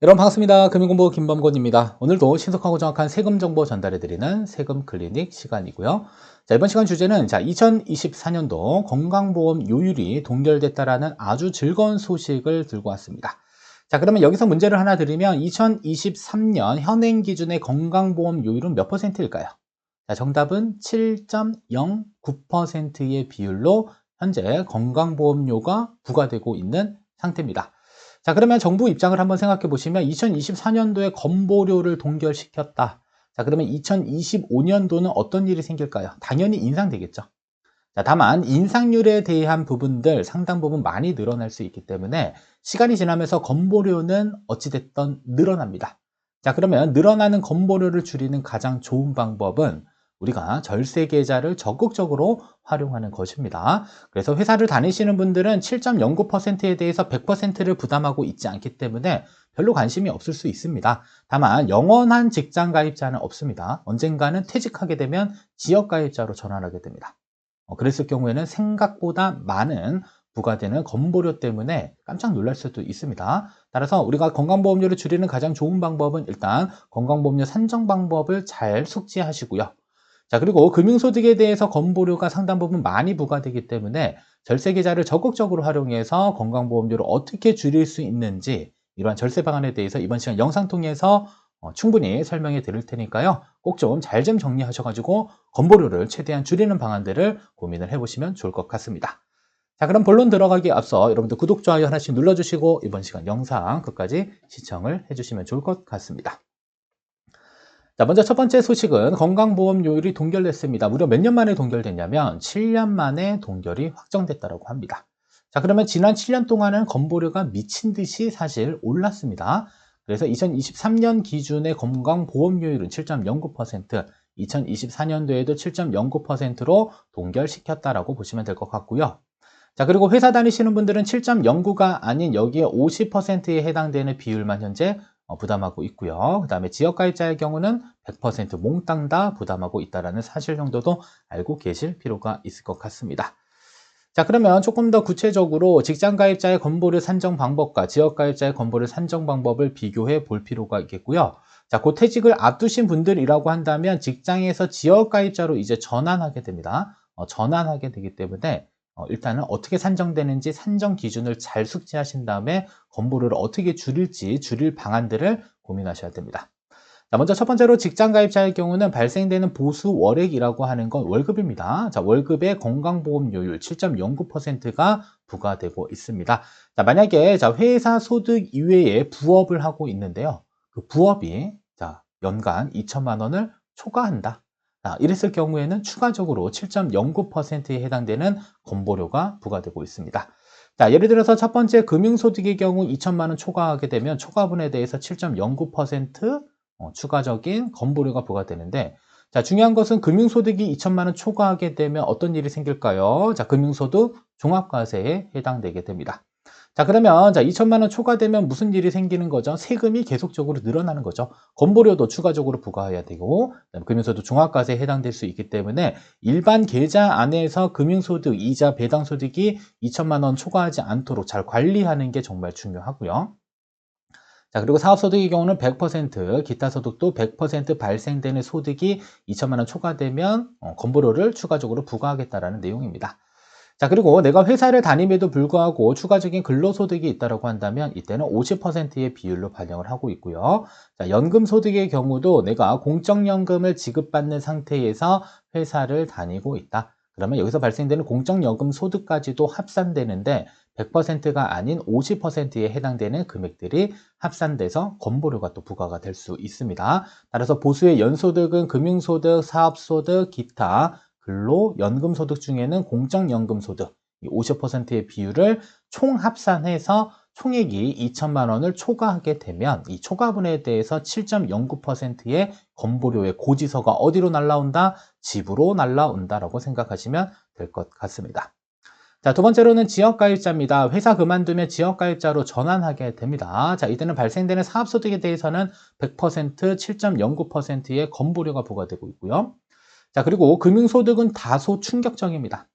여러분 반갑습니다. 금융공부 김범곤입니다. 오늘도 신속하고 정확한 세금 정보 전달해드리는 세금 클리닉 시간이고요. 자, 이번 시간 주제는 2024년도 건강보험 요율이 동결됐다라는 아주 즐거운 소식을 들고 왔습니다. 자, 그러면 여기서 문제를 하나 드리면 2023년 현행 기준의 건강보험 요율은 몇 퍼센트일까요? 자, 정답은 7.09%의 비율로 현재 건강보험료가 부과되고 있는 상태입니다. 자, 그러면 정부 입장을 한번 생각해 보시면 2024년도에 건보료를 동결시켰다. 자, 그러면 2025년도는 어떤 일이 생길까요? 당연히 인상되겠죠. 자, 다만 인상률에 대한 부분들 상당 부분 많이 늘어날 수 있기 때문에 시간이 지나면서 건보료는 어찌됐든 늘어납니다. 자, 그러면 늘어나는 건보료를 줄이는 가장 좋은 방법은 우리가 절세 계좌를 적극적으로 활용하는 것입니다. 그래서 회사를 다니시는 분들은 7.09%에 대해서 100%를 부담하고 있지 않기 때문에 별로 관심이 없을 수 있습니다. 다만 영원한 직장 가입자는 없습니다. 언젠가는 퇴직하게 되면 지역 가입자로 전환하게 됩니다. 그랬을 경우에는 생각보다 많은 부과되는 건보료 때문에 깜짝 놀랄 수도 있습니다. 따라서 우리가 건강보험료를 줄이는 가장 좋은 방법은 일단 건강보험료 산정 방법을 잘 숙지하시고요. 자, 그리고 금융소득에 대해서 건보료가 상당 부분 많이 부과되기 때문에 절세계좌를 적극적으로 활용해서 건강보험료를 어떻게 줄일 수 있는지 이러한 절세 방안에 대해서 이번 시간 영상 통해서 충분히 설명해 드릴 테니까요. 꼭 좀 잘 좀 정리하셔가지고 건보료를 최대한 줄이는 방안들을 고민을 해보시면 좋을 것 같습니다. 자, 그럼 본론 들어가기에 앞서 여러분들 구독, 좋아요 하나씩 눌러주시고 이번 시간 영상 끝까지 시청을 해주시면 좋을 것 같습니다. 자, 먼저 첫 번째 소식은 건강보험료율이 동결됐습니다. 무려 몇 년 만에 동결됐냐면 7년 만에 동결이 확정됐다고 합니다. 자, 그러면 지난 7년 동안은 건보료가 미친 듯이 사실 올랐습니다. 그래서 2023년 기준의 건강보험료율은 7.09%, 2024년도에도 7.09%로 동결시켰다라고 보시면 될 것 같고요. 자, 그리고 회사 다니시는 분들은 7.09가 아닌 여기에 50%에 해당되는 비율만 현재 부담하고 있고요. 그 다음에 지역가입자의 경우는 100% 몽땅 다 부담하고 있다는 사실 정도도 알고 계실 필요가 있을 것 같습니다. 자, 그러면 조금 더 구체적으로 직장가입자의 건보료 산정 방법과 지역가입자의 건보료 산정 방법을 비교해 볼 필요가 있겠고요. 자, 곧 퇴직을 앞두신 분들이라고 한다면 직장에서 지역가입자로 이제 전환하게 됩니다. 전환하게 되기 때문에 일단은 어떻게 산정되는지 산정 기준을 잘 숙지하신 다음에 건보료를 어떻게 줄일지 줄일 방안들을 고민하셔야 됩니다. 자, 먼저 첫 번째로 직장 가입자의 경우는 발생되는 보수 월액이라고 하는 건 월급입니다. 자, 월급의 건강보험료율 7.09%가 부과되고 있습니다. 자, 만약에 회사 소득 이외에 부업을 하고 있는데요. 그 부업이 연간 2천만 원을 초과한다. 이랬을 경우에는 추가적으로 7.09%에 해당되는 건보료가 부과되고 있습니다. 자, 예를 들어서 첫 번째 금융소득의 경우 2천만 원 초과하게 되면 초과분에 대해서 7.09% 추가적인 건보료가 부과되는데, 자, 중요한 것은 금융소득이 2천만 원 초과하게 되면 어떤 일이 생길까요? 자, 금융소득 종합과세에 해당되게 됩니다. 자, 그러면 2천만 원 초과되면 무슨 일이 생기는 거죠? 세금이 계속적으로 늘어나는 거죠. 건보료도 추가적으로 부과해야 되고, 금융소득 종합과세에 해당될 수 있기 때문에 일반 계좌 안에서 금융소득, 이자, 배당소득이 2천만 원 초과하지 않도록 잘 관리하는 게 정말 중요하고요. 자, 그리고 사업소득의 경우는 100%, 기타 소득도 100% 발생되는 소득이 2천만 원 초과되면 건보료를 추가적으로 부과하겠다라는 내용입니다. 자, 그리고 내가 회사를 다님에도 불구하고 추가적인 근로소득이 있다고 한다면 이때는 50%의 비율로 반영을 하고 있고요. 자, 연금소득의 경우도 내가 공적연금을 지급받는 상태에서 회사를 다니고 있다. 그러면 여기서 발생되는 공적연금 소득까지도 합산되는데 100%가 아닌 50%에 해당되는 금액들이 합산돼서 건보료가 또 부과가 될 수 있습니다. 따라서 보수의 연소득은 금융소득, 사업소득, 기타 근로연금소득 중에는 공적연금소득 50%의 비율을 총 합산해서 총액이 2천만 원을 초과하게 되면 이 초과분에 대해서 7.09%의 건보료의 고지서가 어디로 날라온다? 집으로 날라온다라고 생각하시면 될 것 같습니다. 자, 두 번째로는 지역가입자입니다. 회사 그만두면 지역가입자로 전환하게 됩니다. 자, 이때는 발생되는 사업소득에 대해서는 100% 7.09%의 건보료가 부과되고 있고요. 자, 그리고 금융소득은 다소 충격적입니다.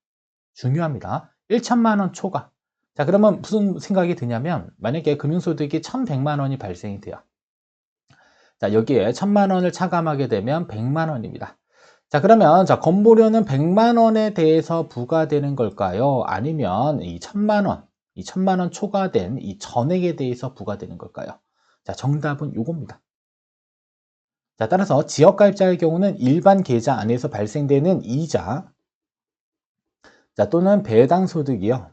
중요합니다. 1천만 원 초과. 자, 그러면 무슨 생각이 드냐면 만약에 금융소득이 1,100만 원이 발생이 돼요. 자, 여기에 1,000만 원을 차감하게 되면 100만 원입니다. 자, 그러면 자, 건보료는 100만 원에 대해서 부과되는 걸까요? 아니면 이 1,000만 원, 이 1,000만 원 초과된 이 전액에 대해서 부과되는 걸까요? 자, 정답은 요겁니다. 자, 따라서 지역가입자의 경우는 일반 계좌 안에서 발생되는 이자, 자, 또는 배당 소득이요.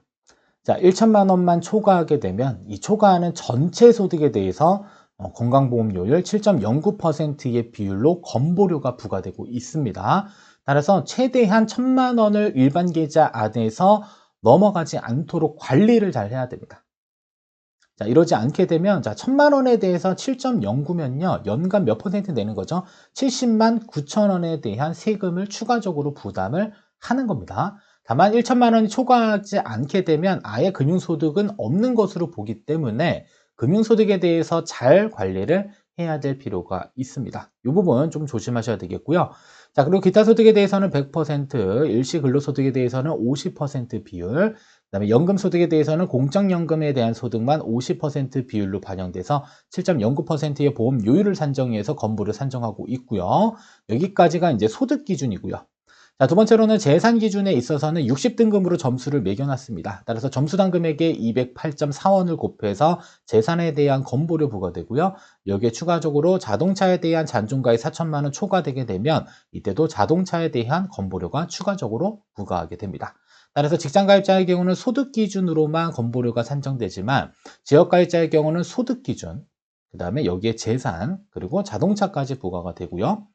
자, 1,000만 원만 초과하게 되면 이 초과하는 전체 소득에 대해서 건강보험료율 7.09%의 비율로 건보료가 부과되고 있습니다. 따라서 최대한 1,000만 원을 일반 계좌 안에서 넘어가지 않도록 관리를 잘 해야 됩니다. 자, 이러지 않게 되면 자, 1,000만 원에 대해서 7.09면요. 연간 몇 퍼센트 내는 거죠? 70만 9천 원에 대한 세금을 추가적으로 부담을 하는 겁니다. 다만 1,000만 원이 초과하지 않게 되면 아예 금융소득은 없는 것으로 보기 때문에 금융소득에 대해서 잘 관리를 해야 될 필요가 있습니다. 이 부분 좀 조심하셔야 되겠고요. 자, 그리고 기타 소득에 대해서는 100%, 일시 근로소득에 대해서는 50% 비율, 그다음에 연금소득에 대해서는 공적연금에 대한 소득만 50% 비율로 반영돼서 7.09%의 보험료율을 산정해서 건보를 산정하고 있고요. 여기까지가 이제 소득 기준이고요. 자, 두 번째로는 재산 기준에 있어서는 60등급으로 점수를 매겨놨습니다. 따라서 점수당 금액에 208.4원을 곱해서 재산에 대한 건보료 부과되고요. 여기에 추가적으로 자동차에 대한 잔존가액 4천만 원 초과되게 되면 이때도 자동차에 대한 건보료가 추가적으로 부과하게 됩니다. 따라서 직장가입자의 경우는 소득 기준으로만 건보료가 산정되지만 지역가입자의 경우는 소득 기준, 그 다음에 여기에 재산, 그리고 자동차까지 부과가 되고요.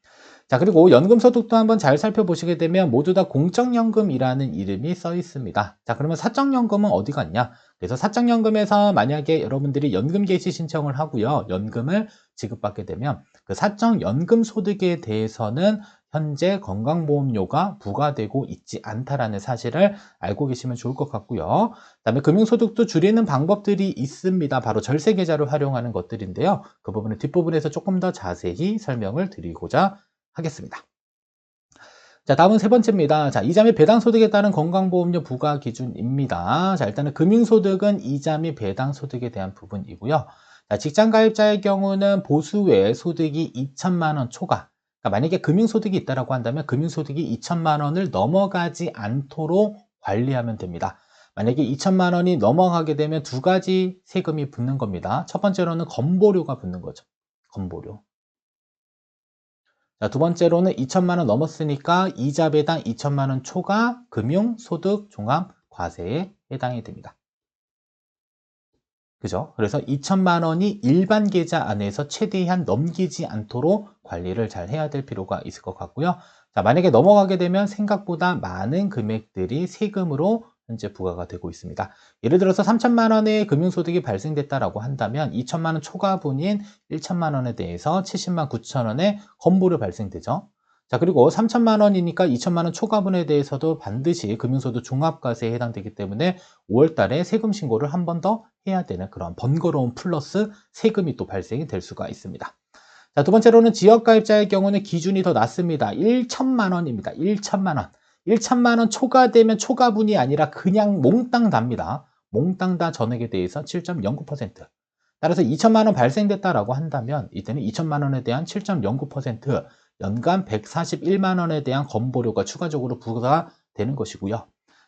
자, 그리고 연금소득도 한번 잘 살펴보시게 되면 모두 다 공적연금이라는 이름이 써 있습니다. 자, 그러면 사적연금은 어디 갔냐? 그래서 사적연금에서 만약에 여러분들이 연금 개시 신청을 하고요. 연금을 지급받게 되면 그 사적연금 소득에 대해서는 현재 건강보험료가 부과되고 있지 않다라는 사실을 알고 계시면 좋을 것 같고요. 그다음에 금융소득도 줄이는 방법들이 있습니다. 바로 절세계좌를 활용하는 것들인데요. 그 부분은 뒷부분에서 조금 더 자세히 설명을 드리고자 하겠습니다. 자, 다음은 세 번째입니다. 자, 이자 및 배당 소득에 따른 건강보험료 부과 기준입니다. 자, 일단은 금융소득은 이자 및 배당 소득에 대한 부분이고요. 자, 직장가입자의 경우는 보수 외 소득이 2천만 원 초과. 그러니까 만약에 금융소득이 있다라고 한다면 금융소득이 2천만 원을 넘어가지 않도록 관리하면 됩니다. 만약에 2천만 원이 넘어가게 되면 두 가지 세금이 붙는 겁니다. 첫 번째로는 건보료가 붙는 거죠. 건보료. 자, 두 번째로는 2천만 원 넘었으니까 이자 배당 2천만 원 초과 금융소득 종합 과세에 해당이 됩니다. 그죠? 그래서 2천만 원이 일반 계좌 안에서 최대한 넘기지 않도록 관리를 잘 해야 될 필요가 있을 것 같고요. 자, 만약에 넘어가게 되면 생각보다 많은 금액들이 세금으로 현재 부과가 되고 있습니다. 예를 들어서 3천만 원의 금융소득이 발생됐다라고 한다면 2천만 원 초과분인 1천만 원에 대해서 70만 9천 원의 건보료 발생되죠. 자, 그리고 3천만 원이니까 2천만 원 초과분에 대해서도 반드시 금융소득 종합과세에 해당되기 때문에 5월 달에 세금 신고를 한 번 더 해야 되는 그런 번거로운 플러스 세금이 또 발생이 될 수가 있습니다. 자, 두 번째로는 지역가입자의 경우는 기준이 더 낮습니다. 1천만 원입니다. 1천만 원. 1천만 원 초과되면 초과분이 아니라 그냥 몽땅 답니다. 몽땅 다 전액에 대해서 7.09%. 따라서 2천만 원 발생됐다라고 한다면 이때는 2천만 원에 대한 7.09%, 연간 141만 원에 대한 건보료가 추가적으로 부과되는 것이고요.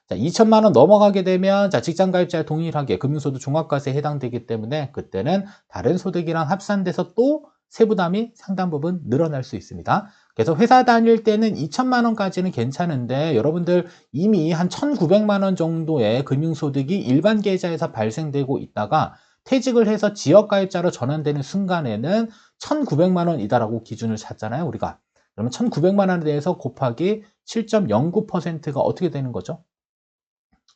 자, 2천만 원 넘어가게 되면 자, 직장가입자와 동일하게 금융소득 종합과세에 해당되기 때문에 그때는 다른 소득이랑 합산돼서 또 세부담이 상당 부분 늘어날 수 있습니다. 그래서 회사 다닐 때는 2천만 원까지는 괜찮은데 여러분들 이미 한 1,900만 원 정도의 금융소득이 일반 계좌에서 발생되고 있다가 퇴직을 해서 지역가입자로 전환되는 순간에는 1,900만 원이다라고 기준을 잡잖아요, 우리가. 그러면 1,900만 원에 대해서 곱하기 7.09%가 어떻게 되는 거죠?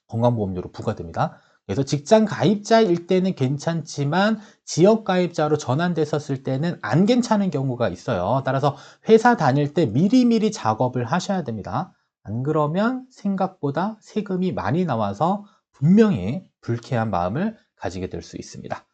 건강보험료로 부과됩니다. 그래서 직장 가입자일 때는 괜찮지만 지역 가입자로 전환됐었을 때는 안 괜찮은 경우가 있어요. 따라서 회사 다닐 때 미리미리 작업을 하셔야 됩니다. 안 그러면 생각보다 세금이 많이 나와서 분명히 불쾌한 마음을 가지게 될 수 있습니다.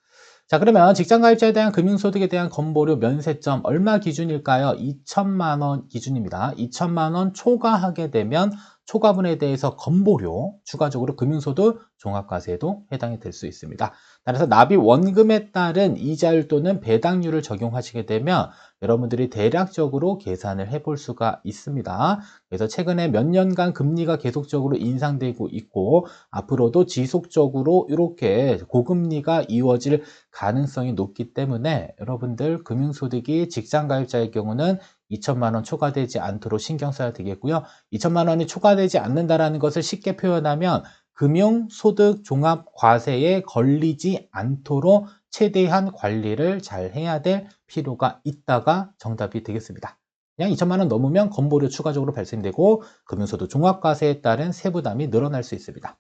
자, 그러면 직장가입자에 대한 금융소득에 대한 건보료 면세점 얼마 기준일까요? 2천만 원 기준입니다. 2천만 원 초과하게 되면 초과분에 대해서 건보료, 추가적으로 금융소득 종합과세에도 해당이 될 수 있습니다. 따라서 납입 원금에 따른 이자율 또는 배당률을 적용하시게 되면 여러분들이 대략적으로 계산을 해볼 수가 있습니다. 그래서 최근에 몇 년간 금리가 계속적으로 인상되고 있고 앞으로도 지속적으로 이렇게 고금리가 이루어질 가능성이 높기 때문에 여러분들 금융소득이 직장가입자의 경우는 2천만 원 초과되지 않도록 신경 써야 되겠고요. 2천만 원이 초과되지 않는다는 것을 쉽게 표현하면 금융소득 종합과세에 걸리지 않도록 최대한 관리를 잘 해야 될 필요가 있다가 정답이 되겠습니다. 그냥 2천만 원 넘으면 건보료 추가적으로 발생되고 금융소득 종합과세에 따른 세부담이 늘어날 수 있습니다.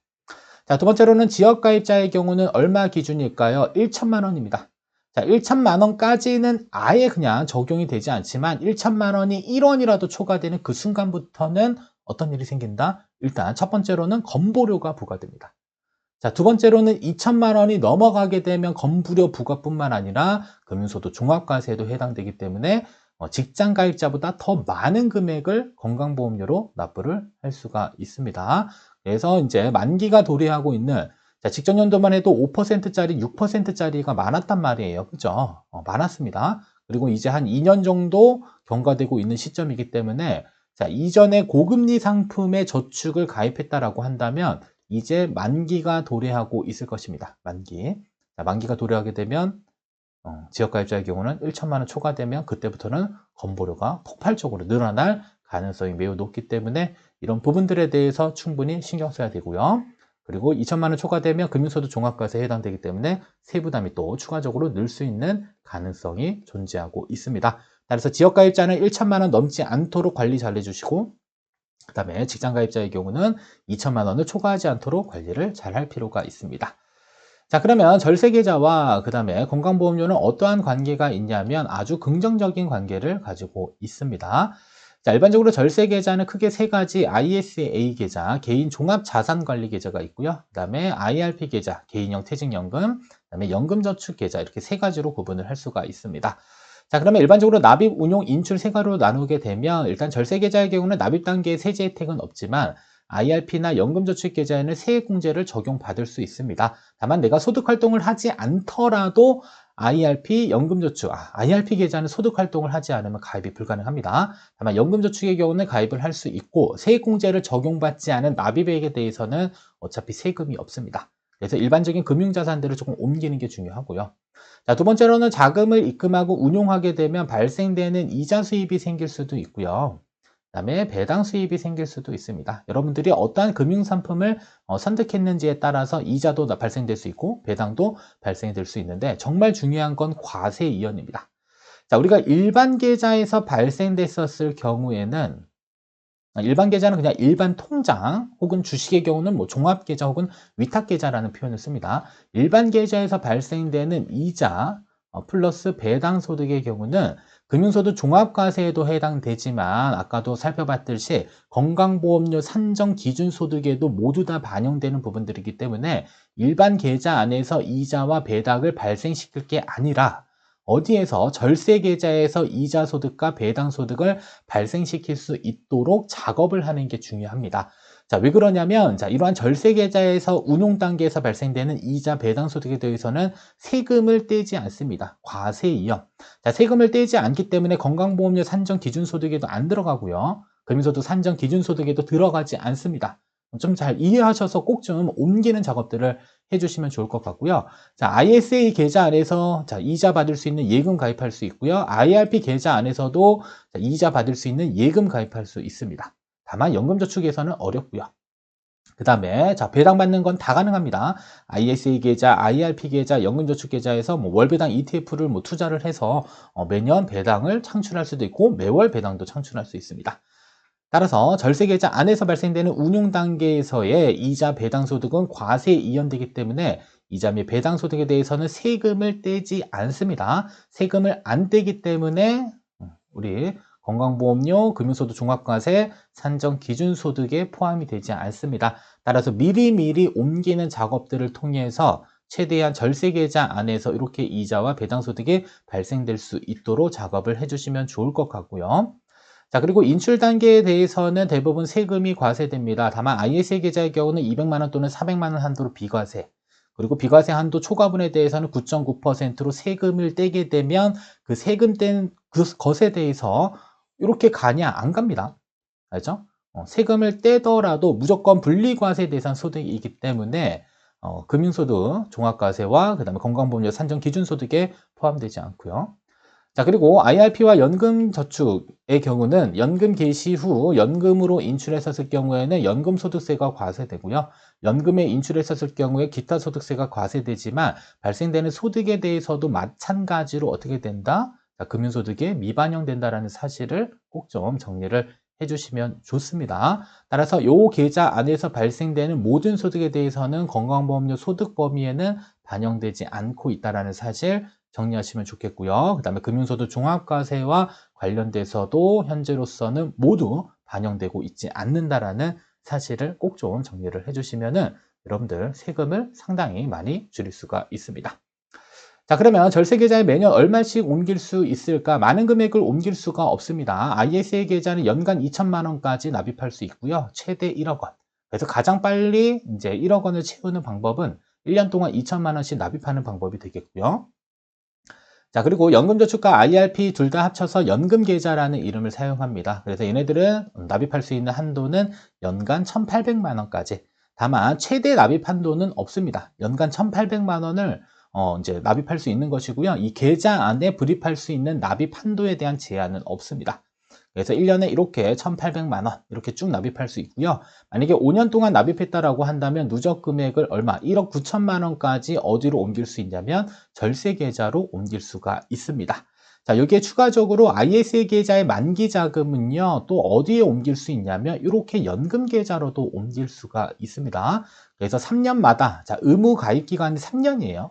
자, 두 번째로는 지역가입자의 경우는 얼마 기준일까요? 1천만 원입니다. 자, 1천만 원까지는 아예 그냥 적용이 되지 않지만 1천만 원이 1원이라도 초과되는 그 순간부터는 어떤 일이 생긴다? 일단 첫 번째로는 건보료가 부과됩니다. 자, 두 번째로는 2천만 원이 넘어가게 되면 건보료 부과뿐만 아니라 금융소득 종합과세에도 해당되기 때문에 직장가입자보다 더 많은 금액을 건강보험료로 납부를 할 수가 있습니다. 그래서 이제 만기가 도래하고 있는 직전 연도만 해도 5%짜리, 6%짜리가 많았단 말이에요. 그죠? 많았습니다. 그리고 이제 한 2년 정도 경과되고 있는 시점이기 때문에 자, 이전에 고금리 상품에 저축을 가입했다라고 한다면 이제 만기가 도래하고 있을 것입니다. 만기. 자, 만기가 도래하게 되면 지역가입자의 경우는 1천만 원 초과되면 그때부터는 건보료가 폭발적으로 늘어날 가능성이 매우 높기 때문에 이런 부분들에 대해서 충분히 신경 써야 되고요. 그리고 2천만 원 초과되면 금융소득 종합과세에 해당되기 때문에 세부담이 또 추가적으로 늘 수 있는 가능성이 존재하고 있습니다. 따라서 지역가입자는 1천만 원 넘지 않도록 관리 잘 해주시고 그 다음에 직장가입자의 경우는 2천만 원을 초과하지 않도록 관리를 잘 할 필요가 있습니다. 자, 그러면 절세계좌와 그 다음에 건강보험료는 어떠한 관계가 있냐면 아주 긍정적인 관계를 가지고 있습니다. 자, 일반적으로 절세계좌는 크게 세 가지 ISA 계좌, 개인 종합자산관리계좌가 있고요. 그 다음에 IRP 계좌, 개인형 퇴직연금, 그 다음에 연금저축계좌 이렇게 세 가지로 구분을 할 수가 있습니다. 자, 그러면 일반적으로 납입, 운용, 인출 세 가지로 나누게 되면 일단 절세계좌의 경우는 납입 단계에 세제 혜택은 없지만 IRP나 연금저축계좌에는 세액공제를 적용받을 수 있습니다. 다만 내가 소득활동을 하지 않더라도 IRP, 연금저축, IRP 계좌는 소득활동을 하지 않으면 가입이 불가능합니다. 다만 연금저축의 경우는 가입을 할 수 있고 세액공제를 적용받지 않은 납입액에 대해서는 어차피 세금이 없습니다. 그래서 일반적인 금융자산들을 조금 옮기는 게 중요하고요. 자, 두 번째로는 자금을 입금하고 운용하게 되면 발생되는 이자 수입이 생길 수도 있고요. 그다음에 배당 수입이 생길 수도 있습니다. 여러분들이 어떠한 금융상품을 선택했는지에 따라서 이자도 발생될 수 있고 배당도 발생될 수 있는데 정말 중요한 건 과세 이연입니다. 자, 우리가 일반 계좌에서 발생됐었을 경우에는 일반 계좌는 그냥 일반 통장 혹은 주식의 경우는 뭐 종합계좌 혹은 위탁계좌라는 표현을 씁니다. 일반 계좌에서 발생되는 이자 플러스 배당 소득의 경우는 금융소득 종합과세에도 해당되지만 아까도 살펴봤듯이 건강보험료 산정 기준소득에도 모두 다 반영되는 부분들이기 때문에 일반 계좌 안에서 이자와 배당을 발생시킬 게 아니라 어디에서 절세계좌에서 이자 소득과 배당 소득을 발생시킬 수 있도록 작업을 하는 게 중요합니다. 자, 왜 그러냐면 이러한 절세계좌에서 운용 단계에서 발생되는 이자 배당 소득에 대해서는 세금을 떼지 않습니다. 과세 이연. 자, 세금을 떼지 않기 때문에 건강보험료 산정 기준소득에도 안 들어가고요. 금융소득 산정 기준소득에도 들어가지 않습니다. 좀 잘 이해하셔서 꼭 좀 옮기는 작업들을 해주시면 좋을 것 같고요. 자, ISA 계좌 안에서 이자 받을 수 있는 예금 가입할 수 있고요. IRP 계좌 안에서도 이자 받을 수 있는 예금 가입할 수 있습니다. 다만 연금저축에서는 어렵고요. 그 다음에 배당 받는 건 다 가능합니다. ISA 계좌, IRP 계좌, 연금저축 계좌에서 월배당 ETF를 투자를 해서 매년 배당을 창출할 수도 있고 매월 배당도 창출할 수 있습니다. 따라서 절세계좌 안에서 발생되는 운용 단계에서의 이자 배당 소득은 과세에 이연되기 때문에 이자 및 배당 소득에 대해서는 세금을 떼지 않습니다. 세금을 안 떼기 때문에 우리 건강보험료, 금융소득 종합과세, 산정 기준소득에 포함이 되지 않습니다. 따라서 미리미리 옮기는 작업들을 통해서 최대한 절세계좌 안에서 이렇게 이자와 배당 소득이 발생될 수 있도록 작업을 해주시면 좋을 것 같고요. 자, 그리고 인출 단계에 대해서는 대부분 세금이 과세됩니다. 다만 ISA 계좌의 경우는 200만 원 또는 400만 원 한도로 비과세. 그리고 비과세 한도 초과분에 대해서는 9.9%로 세금을 떼게 되면 그 세금 뗀 그 것에 대해서 이렇게 가냐? 안 갑니다. 알죠? 세금을 떼더라도 무조건 분리과세 대상 소득이기 때문에 금융소득, 종합과세와 그다음에 건강보험료 산정 기준소득에 포함되지 않고요. 자, 그리고 IRP와 연금저축의 경우는 연금 개시 후 연금으로 인출했었을 경우에는 연금소득세가 과세되고요. 연금에 인출했었을 경우에 기타 소득세가 과세되지만 발생되는 소득에 대해서도 마찬가지로 어떻게 된다? 자, 금융소득에 미반영된다라는 사실을 꼭 좀 정리를 해주시면 좋습니다. 따라서 이 계좌 안에서 발생되는 모든 소득에 대해서는 건강보험료 소득 범위에는 반영되지 않고 있다는 사실 정리하시면 좋겠고요. 그 다음에 금융소득 종합과세와 관련돼서도 현재로서는 모두 반영되고 있지 않는다라는 사실을 꼭 좀 정리를 해주시면은 여러분들 세금을 상당히 많이 줄일 수가 있습니다. 자, 그러면 절세 계좌에 매년 얼마씩 옮길 수 있을까? 많은 금액을 옮길 수가 없습니다. ISA 계좌는 연간 2천만 원까지 납입할 수 있고요. 최대 1억 원. 그래서 가장 빨리 이제 1억 원을 채우는 방법은 1년 동안 2천만 원씩 납입하는 방법이 되겠고요. 자, 그리고 연금저축과 IRP 둘 다 합쳐서 연금계좌라는 이름을 사용합니다. 그래서 얘네들은 납입할 수 있는 한도는 연간 1,800만 원까지. 다만 최대 납입 한도는 없습니다. 연간 1,800만 원을 이제 납입할 수 있는 것이고요. 이 계좌 안에 불입할 수 있는 납입 한도에 대한 제한은 없습니다. 그래서 1년에 이렇게 1,800만 원 이렇게 쭉 납입할 수 있고요. 만약에 5년 동안 납입했다라고 한다면 누적 금액을 얼마? 1억 9천만 원까지 어디로 옮길 수 있냐면 절세 계좌로 옮길 수가 있습니다. 자, 여기에 추가적으로 ISA 계좌의 만기 자금은요, 또 어디에 옮길 수 있냐면 이렇게 연금 계좌로도 옮길 수가 있습니다. 그래서 3년마다 자, 의무 가입 기간이 3년이에요.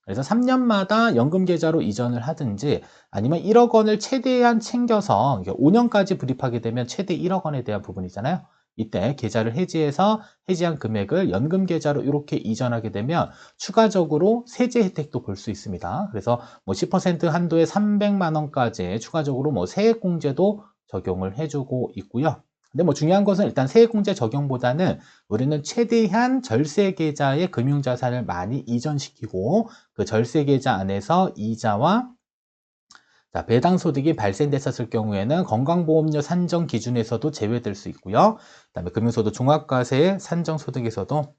그래서 3년마다 연금 계좌로 이전을 하든지 아니면 1억 원을 최대한 챙겨서 5년까지 불입하게 되면 최대 1억 원에 대한 부분이잖아요. 이때 계좌를 해지해서 해지한 금액을 연금 계좌로 이렇게 이전하게 되면 추가적으로 세제 혜택도 볼 수 있습니다. 그래서 뭐 10% 한도에 300만 원까지 추가적으로 뭐 세액 공제도 적용을 해주고 있고요. 근데 뭐 중요한 것은 일단 세액공제 적용보다는 우리는 최대한 절세 계좌에 금융자산을 많이 이전시키고 그 절세 계좌 안에서 이자와 자, 배당 소득이 발생됐었을 경우에는 건강보험료 산정 기준에서도 제외될 수 있고요. 그다음에 금융소득 종합과세 산정 소득에서도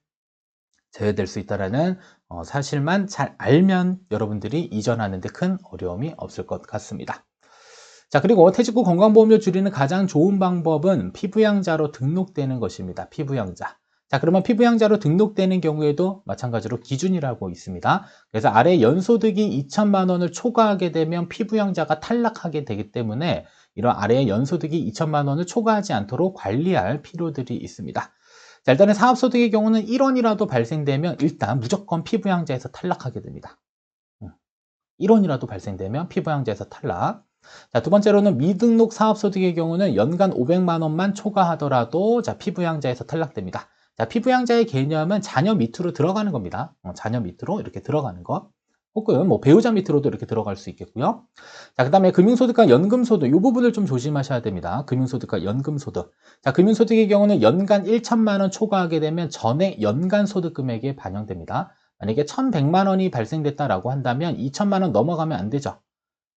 제외될 수 있다는 사실만 잘 알면 여러분들이 이전하는 데 큰 어려움이 없을 것 같습니다. 자, 그리고 퇴직 후 건강보험료 줄이는 가장 좋은 방법은 피부양자로 등록되는 것입니다. 피부양자. 자, 그러면 피부양자로 등록되는 경우에도 마찬가지로 기준이라고 있습니다. 그래서 아래 연소득이 2천만 원을 초과하게 되면 피부양자가 탈락하게 되기 때문에 이런 아래의 연소득이 2천만 원을 초과하지 않도록 관리할 필요들이 있습니다. 자, 일단은 사업소득의 경우는 1원이라도 발생되면 일단 무조건 피부양자에서 탈락하게 됩니다. 1원이라도 발생되면 피부양자에서 탈락. 자, 두 번째로는 미등록 사업소득의 경우는 연간 500만 원만 초과하더라도 자, 피부양자에서 탈락됩니다. 자, 피부양자의 개념은 자녀 밑으로 들어가는 겁니다. 자녀 밑으로 이렇게 들어가는 것. 혹은 뭐 배우자 밑으로도 이렇게 들어갈 수 있겠고요. 자, 그다음에 금융소득과 연금소득 이 부분을 좀 조심하셔야 됩니다. 금융소득과 연금소득. 자, 금융소득의 경우는 연간 1천만 원 초과하게 되면 전액 연간 소득 금액에 반영됩니다. 만약에 1,100만 원이 발생됐다라고 한다면 2천만 원 넘어가면 안 되죠.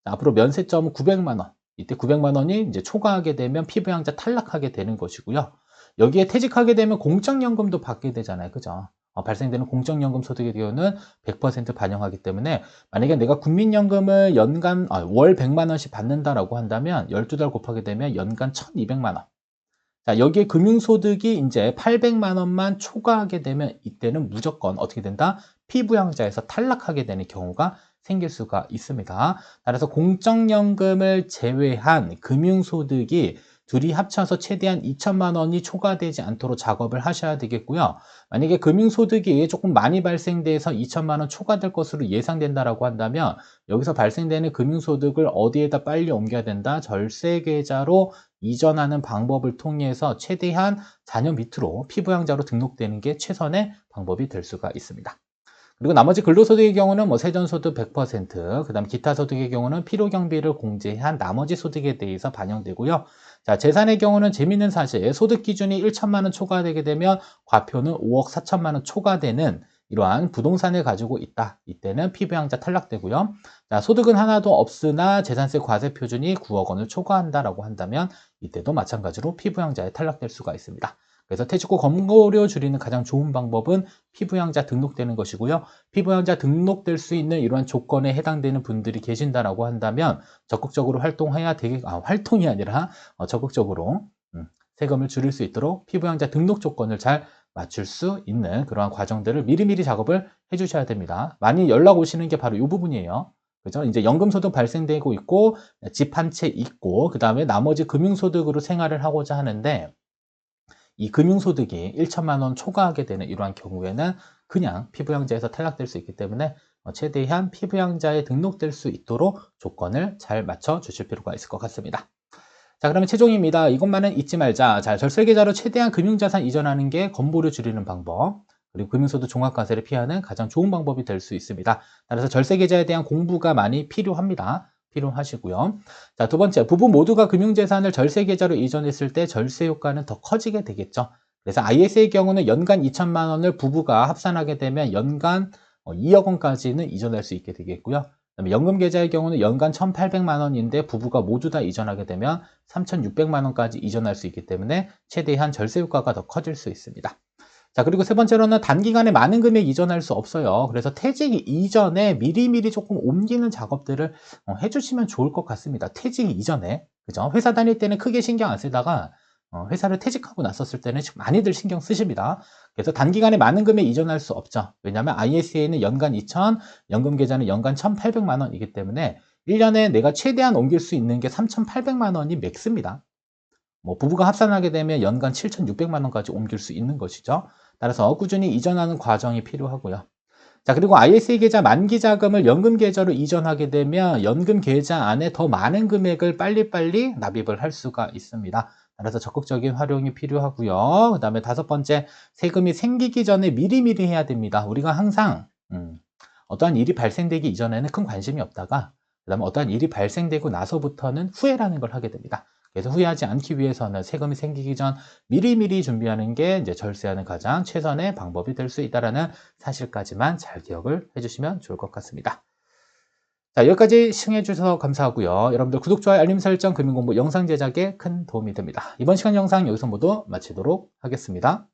앞으로 면세점은 900만 원. 이때 900만 원이 이제 초과하게 되면 피부양자 탈락하게 되는 것이고요. 여기에 퇴직하게 되면 공적연금도 받게 되잖아요. 그죠? 발생되는 공적연금 소득의 경우는 100% 반영하기 때문에 만약에 내가 국민연금을 연간 월 100만 원씩 받는다라고 한다면 12달 곱하게 되면 연간 1,200만 원. 자, 여기에 금융소득이 이제 800만 원만 초과하게 되면 이때는 무조건 어떻게 된다? 피부양자에서 탈락하게 되는 경우가 생길 수가 있습니다. 따라서 공적연금을 제외한 금융소득이 둘이 합쳐서 최대한 2천만 원이 초과되지 않도록 작업을 하셔야 되겠고요. 만약에 금융소득이 조금 많이 발생돼서 2천만 원 초과될 것으로 예상된다라고 한다면 여기서 발생되는 금융소득을 어디에다 빨리 옮겨야 된다? 절세계좌로 이전하는 방법을 통해서 최대한 자녀 밑으로 피부양자로 등록되는 게 최선의 방법이 될 수가 있습니다. 그리고 나머지 근로소득의 경우는 뭐 세전소득 100%, 그 다음 기타 소득의 경우는 필요경비를 공제한 나머지 소득에 대해서 반영되고요. 자, 재산의 경우는 재미있는 사실, 소득 기준이 1천만 원 초과되게 되면 과표는 5억 4천만 원 초과되는 이러한 부동산을 가지고 있다. 이때는 피부양자 탈락되고요. 자, 소득은 하나도 없으나 재산세 과세 표준이 9억 원을 초과한다라고 한다면 이때도 마찬가지로 피부양자에 탈락될 수가 있습니다. 그래서 퇴직 후 건보료 줄이는 가장 좋은 방법은 피부양자 등록되는 것이고요. 피부양자 등록될 수 있는 이러한 조건에 해당되는 분들이 계신다라고 한다면 적극적으로 활동해야 되게, 활동이 아니라 적극적으로 세금을 줄일 수 있도록 피부양자 등록 조건을 잘 맞출 수 있는 그러한 과정들을 미리미리 작업을 해주셔야 됩니다. 많이 연락 오시는 게 바로 이 부분이에요. 그죠? 이제 연금소득 발생되고 있고, 집 한 채 있고, 그 다음에 나머지 금융소득으로 생활을 하고자 하는데, 이 금융소득이 1천만 원 초과하게 되는 이러한 경우에는 그냥 피부양자에서 탈락될 수 있기 때문에 최대한 피부양자에 등록될 수 있도록 조건을 잘 맞춰 주실 필요가 있을 것 같습니다. 자, 그러면 최종입니다. 이것만은 잊지 말자. 자, 절세계좌로 최대한 금융자산 이전하는 게 건보료 줄이는 방법, 그리고 금융소득 종합과세를 피하는 가장 좋은 방법이 될 수 있습니다. 따라서 절세계좌에 대한 공부가 많이 필요하시고요. 자, 두 번째, 부부 모두가 금융재산을 절세계좌로 이전했을 때 절세 효과는 더 커지게 되겠죠. 그래서 IS의 경우는 연간 2천만 원을 부부가 합산하게 되면 연간 2억 원까지는 이전할 수 있게 되겠고요. 그다음에 연금계좌의 경우는 연간 1,800만 원인데 부부가 모두 다 이전하게 되면 3,600만 원까지 이전할 수 있기 때문에 최대한 절세 효과가 더 커질 수 있습니다. 자, 그리고 세 번째로는 단기간에 많은 금액 이전할 수 없어요. 그래서 퇴직 이전에 미리미리 조금 옮기는 작업들을 해주시면 좋을 것 같습니다. 퇴직 이전에. 그죠? 회사 다닐 때는 크게 신경 안 쓰다가 회사를 퇴직하고 났었을 때는 많이들 신경 쓰십니다. 그래서 단기간에 많은 금액 이전할 수 없죠. 왜냐하면 ISA는 연간 2천, 연금계좌는 연간 1,800만 원이기 때문에 1년에 내가 최대한 옮길 수 있는 게 3,800만 원이 맥스입니다. 뭐 부부가 합산하게 되면 연간 7,600만 원까지 옮길 수 있는 것이죠. 따라서 꾸준히 이전하는 과정이 필요하고요. 자, 그리고 ISA 계좌 만기 자금을 연금 계좌로 이전하게 되면 연금 계좌 안에 더 많은 금액을 빨리빨리 납입을 할 수가 있습니다. 따라서 적극적인 활용이 필요하고요. 그 다음에 다섯 번째, 세금이 생기기 전에 미리미리 해야 됩니다. 우리가 항상 어떠한 일이 발생되기 이전에는 큰 관심이 없다가 그 다음에 어떠한 일이 발생되고 나서부터는 후회라는 걸 하게 됩니다. 그래서 후회하지 않기 위해서는 세금이 생기기 전 미리미리 준비하는 게 이제 절세하는 가장 최선의 방법이 될 수 있다는 사실까지만 잘 기억을 해주시면 좋을 것 같습니다. 자, 여기까지 시청해 주셔서 감사하고요. 여러분들 구독, 좋아요, 알림 설정, 금융공부 영상 제작에 큰 도움이 됩니다. 이번 시간 영상 여기서 모두 마치도록 하겠습니다.